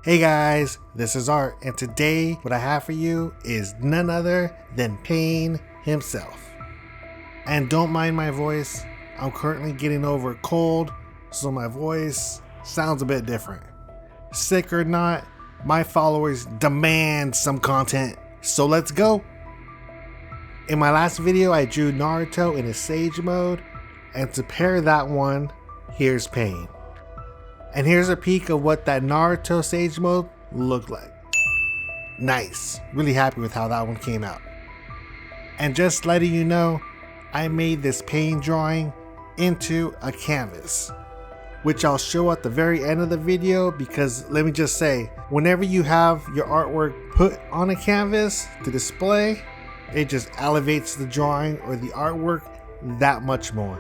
Hey guys, this is Art, and today what I have for you is none other than Pain himself. And don't mind my voice, I'm currently getting over a cold, so my voice sounds a bit different. Sick or not, my followers demand some content, so let's go! In my last video I drew Naruto in his Sage mode, and to pair that one, here's Pain. And here's a peek of what that Naruto Sage mode looked like. Nice, really happy with how that one came out. And just letting you know, I made this Pain drawing into a canvas, which I'll show at the very end of the video, because let me just say, whenever you have your artwork put on a canvas to display, it just elevates the drawing or the artwork that much more.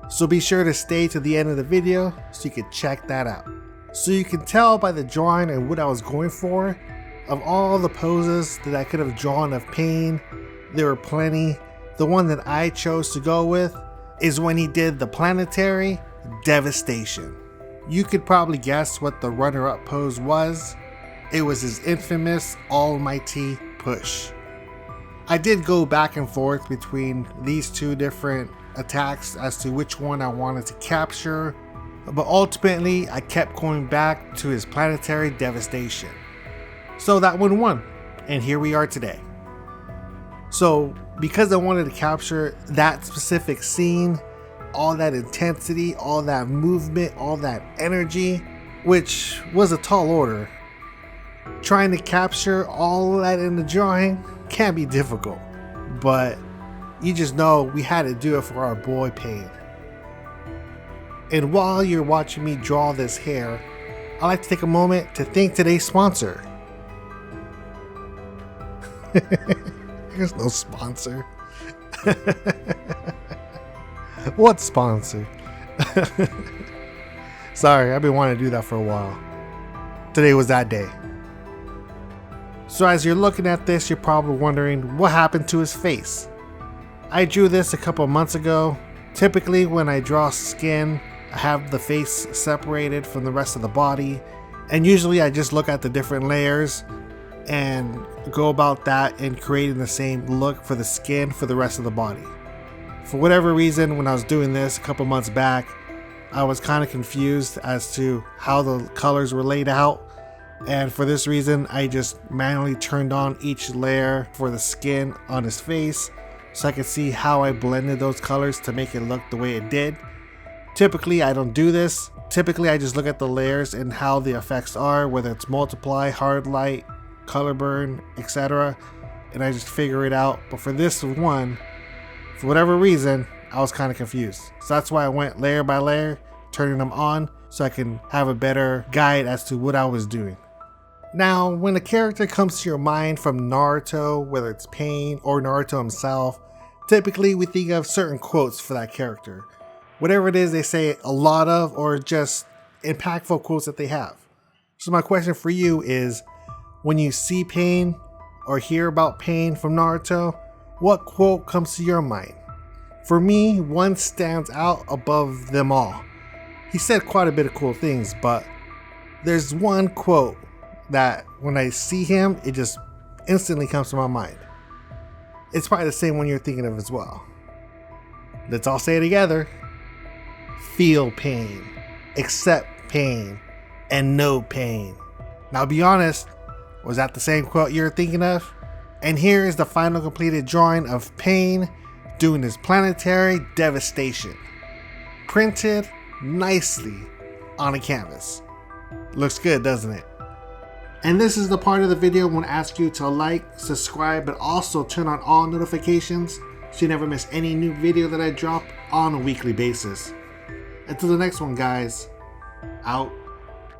So be sure to stay to the end of the video so you can check that out. So you can tell by the drawing and what I was going for, of all the poses that I could have drawn of Pain, there were plenty. The one that I chose to go with is when he did the planetary devastation. You could probably guess what the runner-up pose was. It was his infamous almighty push. I did go back and forth between these two different attacks as to which one I wanted to capture, but ultimately I kept going back to his planetary devastation. So that one won, and here we are today. So because I wanted to capture that specific scene, all that intensity, all that movement, all that energy, which was a tall order, trying to capture all that in the drawing can be difficult, but you just know we had to do it for our boy Pain. And while you're watching me draw this hair, I'd like to take a moment to thank today's sponsor. There's no sponsor. What sponsor? Sorry, I've been wanting to do that for a while. Today was that day. So as you're looking at this, you're probably wondering what happened to his face. I drew this a couple months ago. Typically when I draw skin, I have the face separated from the rest of the body, and usually I just look at the different layers and go about that in creating the same look for the skin for the rest of the body. For whatever reason, when I was doing this a couple months back, I was kind of confused as to how the colors were laid out, and for this reason I just manually turned on each layer for the skin on his face, so I could see how I blended those colors to make it look the way it did. Typically I don't do this. Typically I just look at the layers and how the effects are, whether it's multiply, hard light, color burn, etc. And I just figure it out. But for this one, for whatever reason, I was kind of confused. So that's why I went layer by layer, turning them on so I can have a better guide as to what I was doing. Now, when a character comes to your mind from Naruto, whether it's Pain or Naruto himself, typically we think of certain quotes for that character. Whatever it is they say a lot of, or just impactful quotes that they have. So my question for you is, when you see Pain or hear about Pain from Naruto, what quote comes to your mind? For me, one stands out above them all. He said quite a bit of cool things, but there's one quote that when I see him, it just instantly comes to my mind. It's probably the same one you're thinking of as well. Let's all say it together. Feel pain, accept pain, and know pain. Now be honest, was that the same quote you're thinking of? And here is the final completed drawing of Pain doing his planetary devastation. Printed nicely on a canvas. Looks good, doesn't it? And this is the part of the video I want to ask you to like, subscribe, but also turn on all notifications so you never miss any new video that I drop on a weekly basis. Until the next one, guys, out.